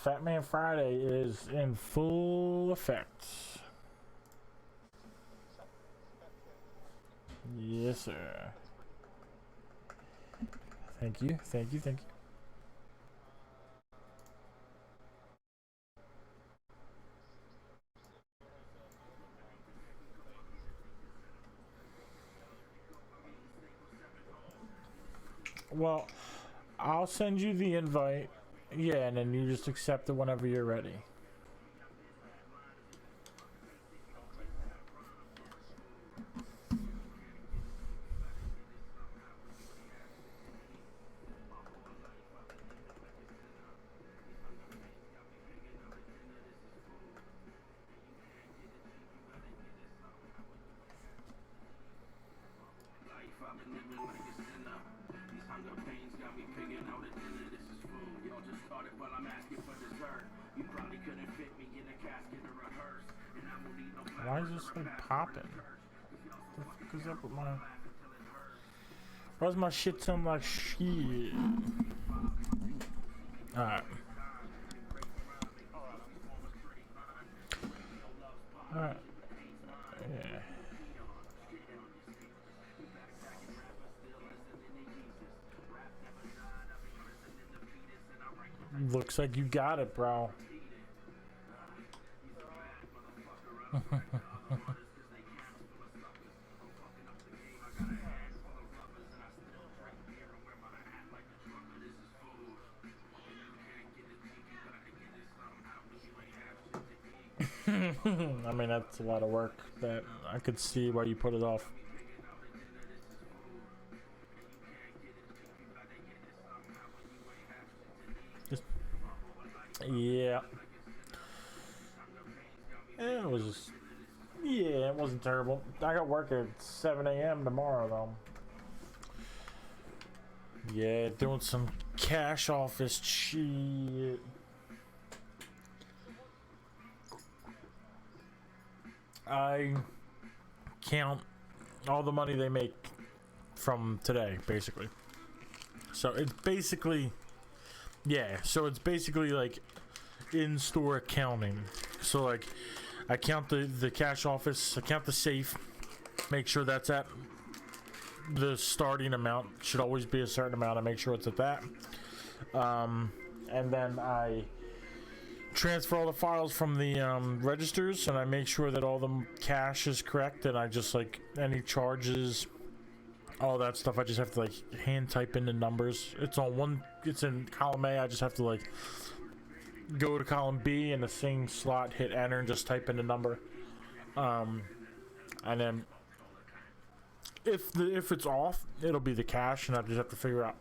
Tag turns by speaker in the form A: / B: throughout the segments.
A: Fat Man Friday is in full effect. Yes, sir. Thank you, thank you, thank you. Well, I'll send you the invite. Yeah, and then you just accept it whenever you're ready. Why is this thing popping? What the fuck is up with my... Why's my shit sound like shit? Alright. Alright. Yeah. Looks like you got it, bro. I mean, that's a lot of work. That I could see why you put it off. Just, yeah. It was. Yeah, it wasn't terrible. I got work at 7 a.m. tomorrow, though. Yeah, doing some cash office shit. I count all the money they make from today, basically. So it's basically, yeah, so it's basically like in-store accounting. So like, I count the cash office, I count the safe, make sure that's at the starting amount. Should always be a certain amount. I make sure it's at that. And then I transfer all the files from the registers, and I make sure that all the cash is correct, and I just like any charges, all that stuff, I just have to like hand type in the numbers. It's on one, it's in column A. I just have to like go to column B in the same slot, hit enter, and just type in the number. And then if it's off, it'll be the cash, and I just have to figure out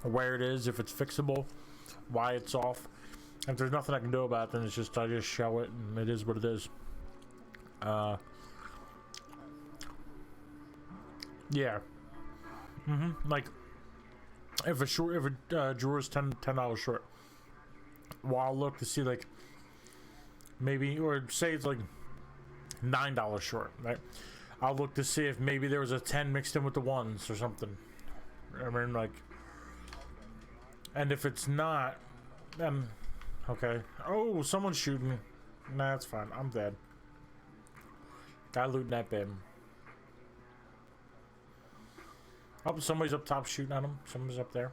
A: where it is, if it's fixable, why it's off. If there's nothing I can do about it, then it's just I just show it, and it is what it is. Yeah. Like if a drawer is $10 short, well, I'll look to see like maybe, or say it's like $9 short, right? I'll look to see if maybe there was a 10 mixed in with the ones or something. I mean, like, and if it's not, then okay. Oh, someone's shooting. Nah, that's fine. I'm dead. Guy looting that bin. Oh, somebody's up top shooting at him. Someone's up there.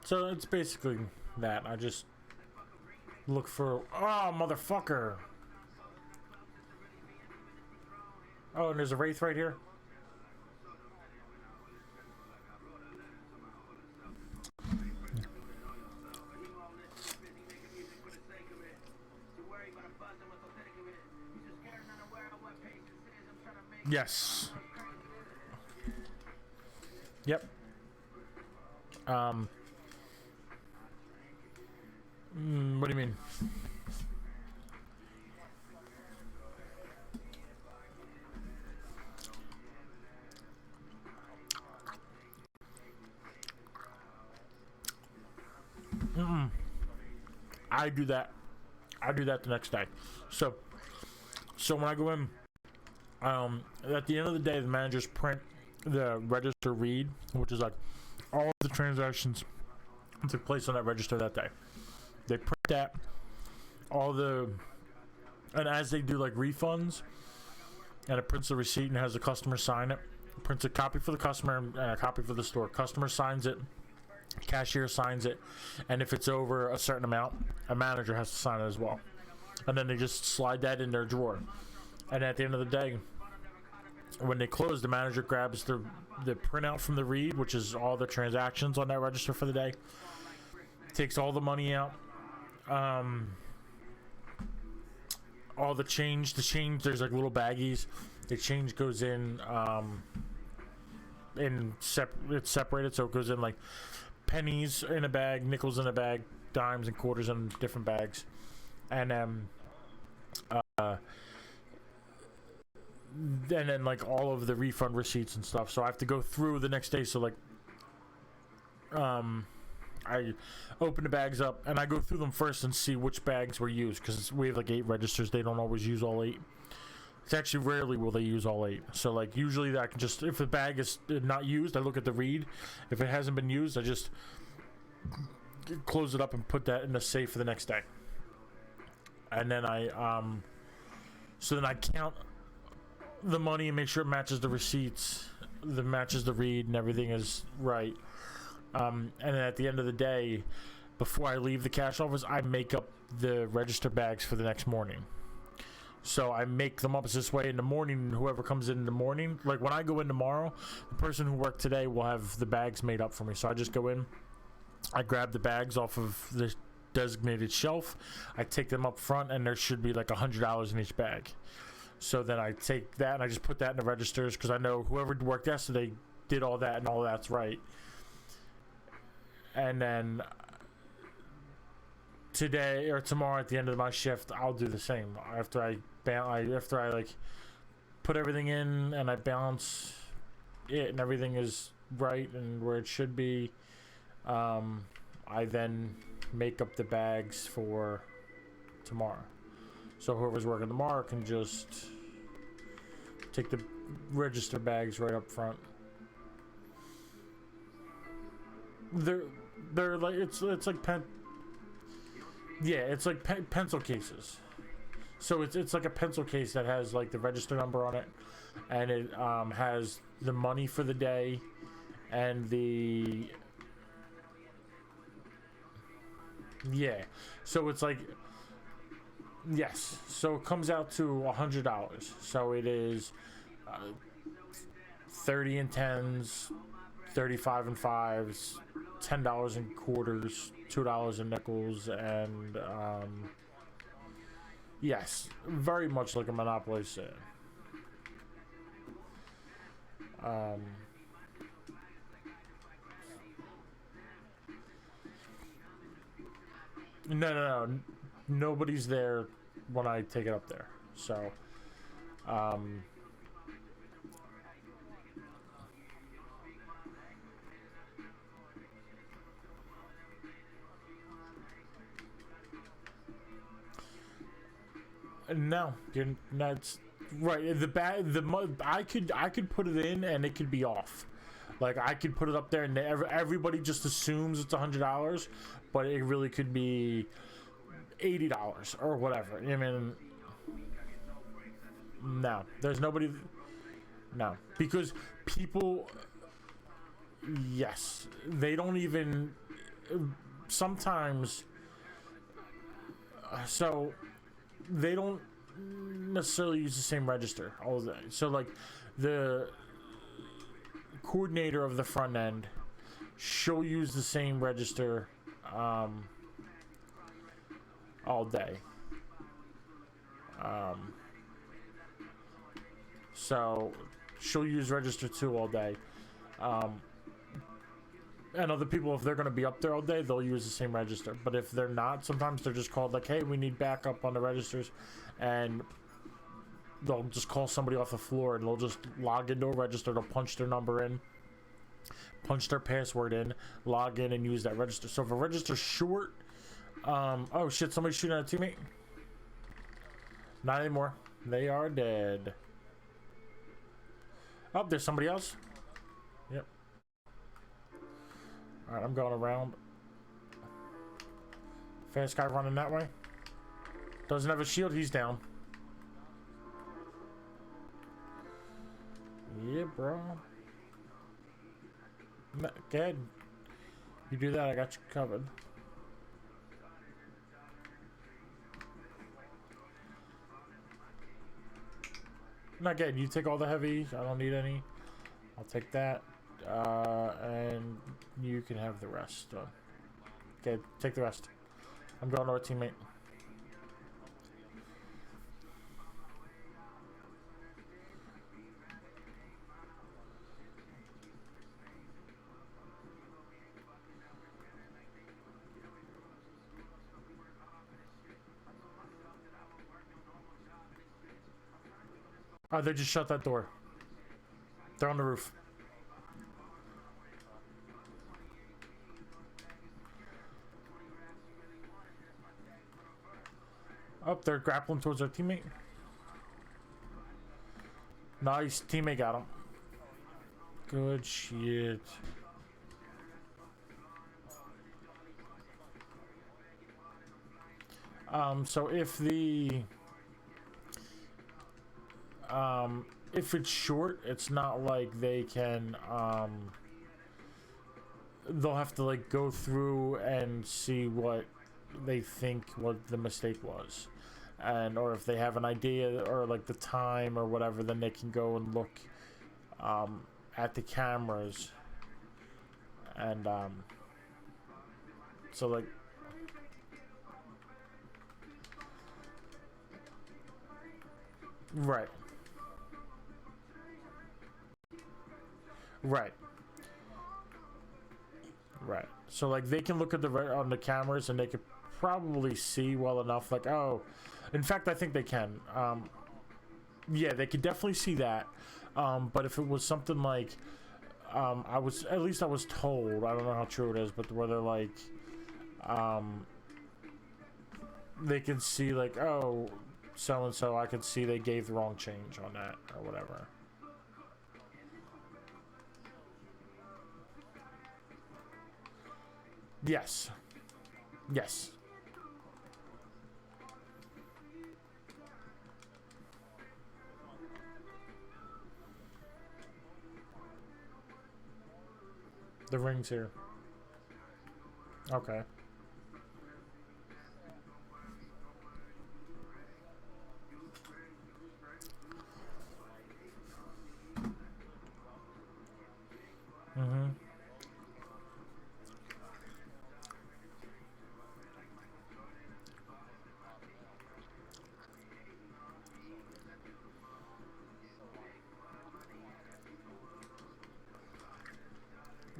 A: So it's basically that. I just look for... Oh, motherfucker! Oh, and there's a Wraith right here. Yes. Yep. What do you mean? I do that. I do that the next day. So when I go in, At the end of the day, the managers print the register read, which is like all the transactions that took place on that register that day. They print that, and as they do like refunds, and it prints the receipt and has the customer sign it. Prints a copy for the customer and a copy for the store. Customer signs it, cashier signs it, and if it's over a certain amount, a manager has to sign it as well. And then they just slide that in their drawer. And at the end of the day, when they close, the manager grabs the printout from the read, which is all the transactions on that register for the day, takes all the money out, all the change, there's like little baggies. The change goes in, it's separated, so it goes in like pennies in a bag, nickels in a bag, dimes and quarters in different bags, and then like all of the refund receipts and stuff. So I have to go through the next day. So like, I open the bags up and I go through them first and see which bags were used, because we have like 8 registers. They don't always use all 8. It's actually rarely will they use all 8. So like usually I can just, if the bag is not used, I look at the read. If it hasn't been used, I just close it up and put that in the safe for the next day. And then so then I count the money and make sure it matches the receipts, matches the read, and everything is right. And then at the end of the day, before I leave the cash office, I make up the register bags for the next morning. So I make them up this way in the morning. Whoever comes in the morning, like when I go in tomorrow, the person who worked today will have the bags made up for me. So I just go in, I grab the bags off of the designated shelf, I take them up front, and there should be like $100 in each bag. So then I take that and I just put that in the registers, because I know whoever worked yesterday did all that and all that's right. And then today or tomorrow at the end of my shift, I'll do the same. After I like put everything in and I balance it and everything is right and where it should be, I then make up the bags for tomorrow. So whoever's working tomorrow can just take the register bags right up front. They're like it's like it's like pencil cases. So it's like a pencil case that has like the register number on it, and it has the money for the day and the so it's like, yes, so it comes out to $100. So it is 30 in 10s, 35 in 5s, $10 in quarters, $2 in nickels, and yes, very much like a Monopoly set. No, nobody's there when I take it up there. So no, that's right. I could put it in and it could be off. Like I could put it up there and everybody just assumes it's $100, but it really could be $80 or whatever. I mean, no, there's nobody. No, because people, yes, they don't even sometimes. So they don't necessarily use the same register all day. So like the coordinator of the front end, she'll use the same register all day. So she'll use register 2 all day. And other people, if they're going to be up there all day, they'll use the same register. But if they're not, sometimes they're just called like, hey, we need backup on the registers. And they'll just call somebody off the floor and they'll just log into a register. They'll punch their number in, punch their password in, log in, and use that register. So if a register's short, oh shit, somebody's shooting at a teammate? Not anymore. They are dead. Oh, there's somebody else. Yep. All right, I'm going around. Fast guy running that way. Doesn't have a shield. He's down. Yeah, bro. Go ahead. You do that, I got you covered. Not good. You take all the heavy. I don't need any. I'll take that. And you can have the rest. Okay, take the rest. I'm going to our teammate. Oh, they just shut that door. They're on the roof. Oh, they're grappling towards our teammate. Nice, teammate got him. Good shit. So if it's short, it's not like they can, they'll have to like go through and see what they think what the mistake was, and or if they have an idea or like the time or whatever, then they can go and look at the cameras, and so like right. Right. Right. So like they can look at the on the cameras and they could probably see well enough. Like, oh, in fact, I think they can. Yeah, they could definitely see that. But if it was something like, I was at least I was told. I don't know how true it is, but where they're like, they can see like, oh, so and so. I could see they gave the wrong change on that or whatever. Yes. Yes. The ring's here. Okay. Mm-hmm.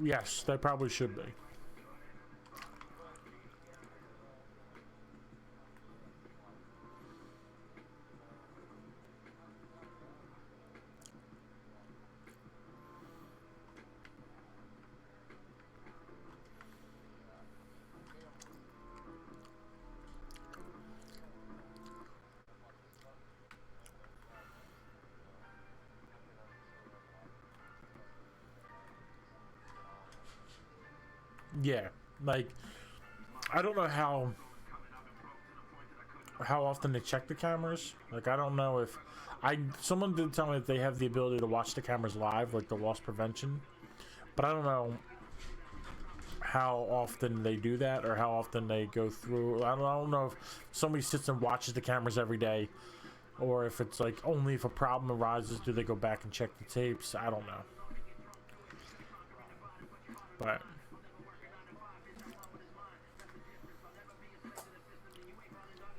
A: Yes, they probably should be. Yeah, like I don't know how often they check the cameras. Like I don't know if someone did tell me that they have the ability to watch the cameras live, like the loss prevention, but I don't know how often they do that or how often they go through. I don't know if somebody sits and watches the cameras every day, or if it's like only if a problem arises do they go back and check the tapes. I don't know, but.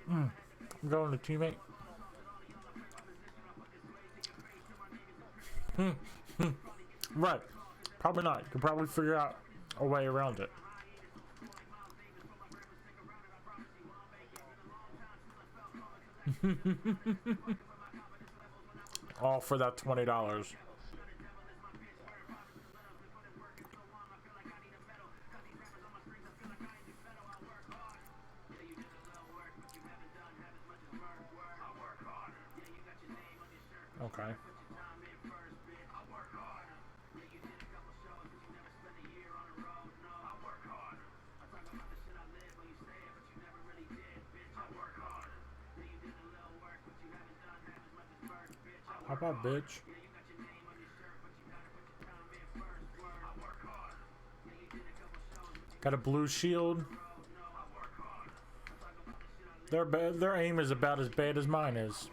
A: I'm going to teammate. Right. Probably not. You could probably figure out a way around it. All for that $20. Okay. Pop out, bitch. Got a blue shield. Their aim is about as bad as mine is.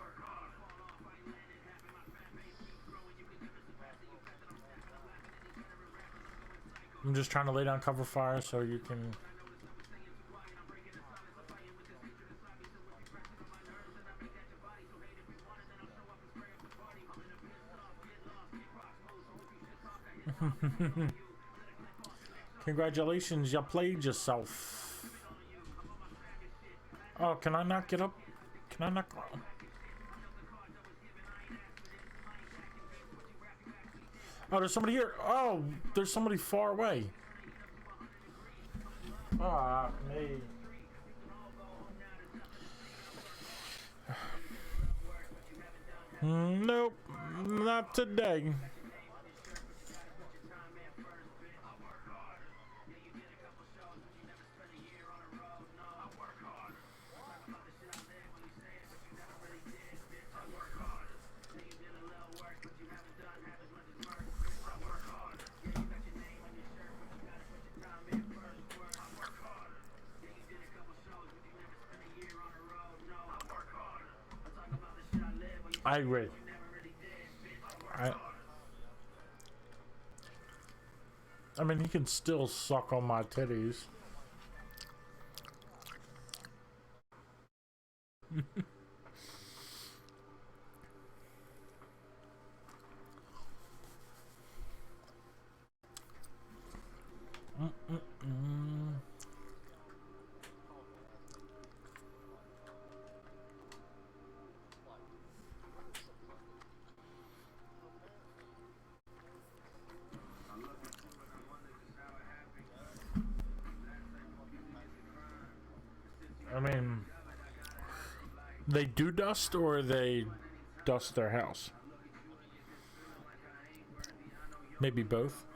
A: I'm just trying to lay down cover fire so you can. Congratulations, you played yourself. Oh, can I not get up? Can I not go? Oh, there's somebody here. Oh, there's somebody far away. Ah, me. Nope, not today. I agree. I mean, he can still suck on my titties. I mean, they do dust or they dust their house? Maybe both.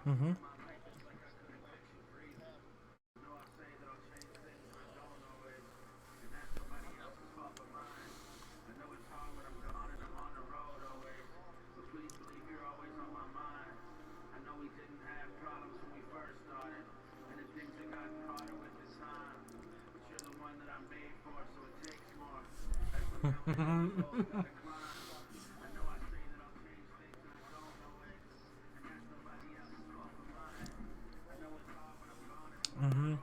A: Mm-hmm. Mm-hmm.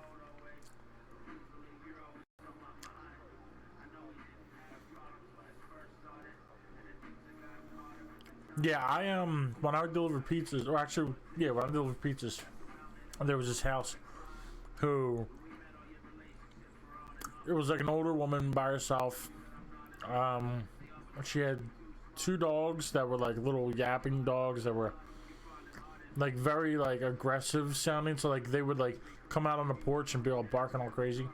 A: Yeah, when I would deliver pizzas, or actually, yeah, when I delivered pizzas, there was this house who, it was like an older woman by herself. She had two dogs that were like little yapping dogs that were like very like aggressive sounding, so like they would like come out on the porch and be all barking all crazy,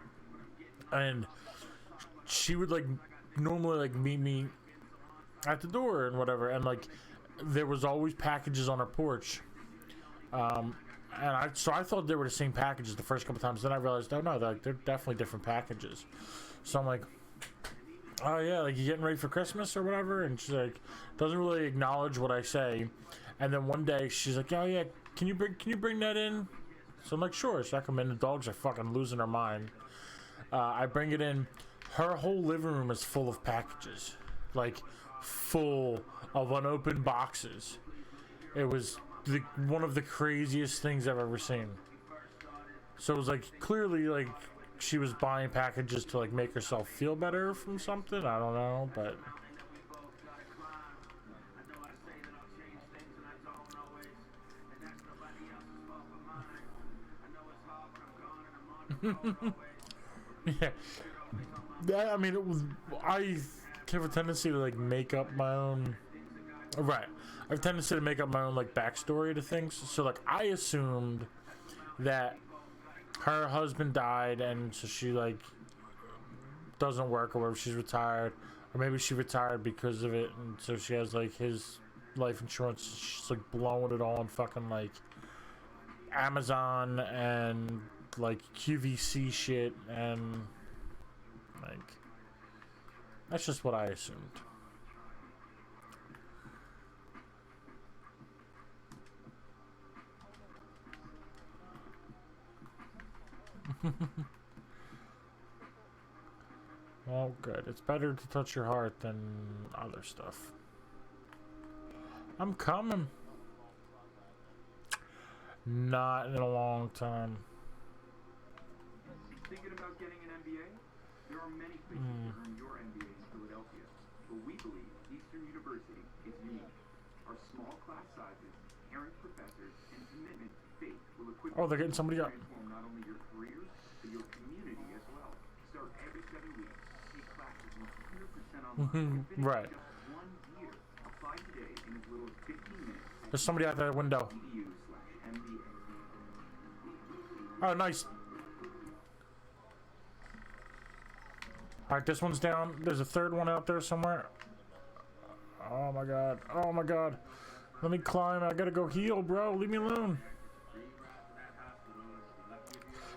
A: and she would like normally like meet me at the door and whatever, and like there was always packages on her porch, and I thought they were the same packages the first couple times. Then I realized, oh no, they're definitely different packages. So I'm like, oh yeah, like you getting ready for Christmas or whatever? And she's like, doesn't really acknowledge what I say. And then one day she's like, oh yeah, can you bring that in? So I'm like, sure. So I come in, the dogs are fucking losing their mind. I bring it in. Her whole living room is full of packages, like full of unopened boxes. It was one of the craziest things I've ever seen. So it was like clearly like she was buying packages to like make herself feel better from something. I don't know, but yeah. I mean, I have a tendency to like make up my own. Right. I've tendency to make up my own like backstory to things. So like I assumed that her husband died, and so she like doesn't work or whatever. She's retired, or maybe she retired because of it, and so she has like his life insurance. She's like blowing it all on fucking like Amazon and like QVC shit, and like that's just what I assumed. Well, good. It's better to touch your heart than other stuff. I'm coming. Not in a long time.
B: Thinking about getting an MBA? There are many places to earn your MBA in Philadelphia, but we believe Eastern University is unique. Our small class sizes, caring professors, and commitment to faith will equip
A: Oh, they're getting somebody up.
B: transform not only your career, but your community as well. Start every 7 weeks. Take classes 100% online. Finish
A: Right.
B: in just 1 year. Apply today in as little as 15 minutes.
A: There's somebody out that window.
B: edu/MBA.
A: Oh, nice. Alright, this one's down. There's a third one out there somewhere. Oh my god. Oh my god. Let me climb. I gotta go heal, bro. Leave me alone.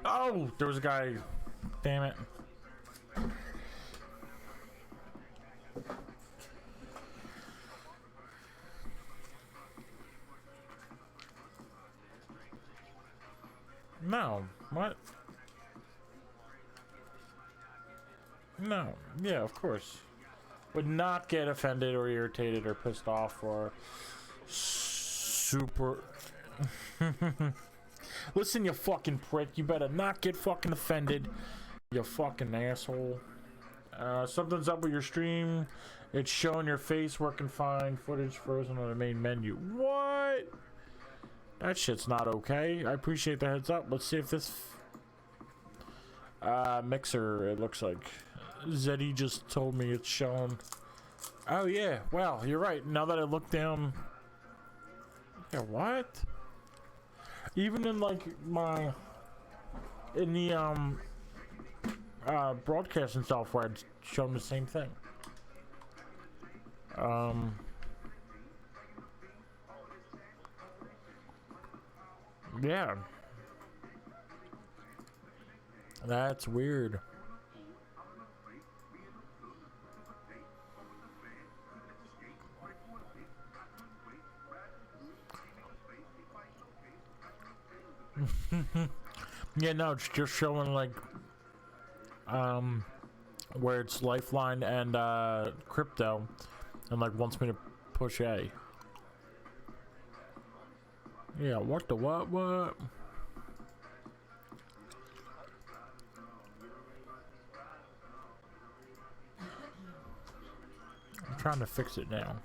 A: Oh, there was a guy. Damn it. No. What? No. Yeah, of course. Would not get offended or irritated or pissed off or super... Listen, you fucking prick. You better not get fucking offended. You fucking asshole. Something's up with your stream. It's showing your face working fine. Footage frozen on the main menu. What? That shit's not okay. I appreciate the heads up. Let's see if this... Mixer, it looks like. Zeddy just told me it's showing. Oh, yeah. Wow, you're right. Now that I look down... Yeah, what? Even in, like, my... In the, broadcasting software, it's showing the same thing. Yeah. That's weird. Yeah, no, it's just showing like where it's Lifeline and crypto, and like wants me to push A. Yeah, what the what? I'm trying to fix it now.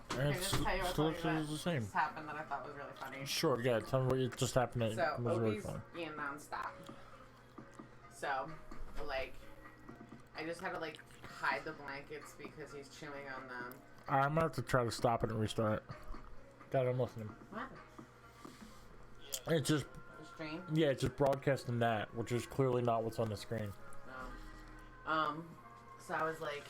C: Can I just tell you
A: still
C: what's funny
A: looks the same.
C: just happened that I thought was really funny?
A: Sure, yeah, tell me what just happened.
C: So,
A: It was really
C: Opie's
A: fun.
C: being nonstop. So, like, I just had to, like, hide the blankets because he's chewing on them.
A: I'm gonna have to try to stop it and restart it. God, I'm listening.
C: What?
A: It's just,
C: The stream?
A: yeah, it's just broadcasting that, which is clearly not what's on the screen.
C: No. So I was like,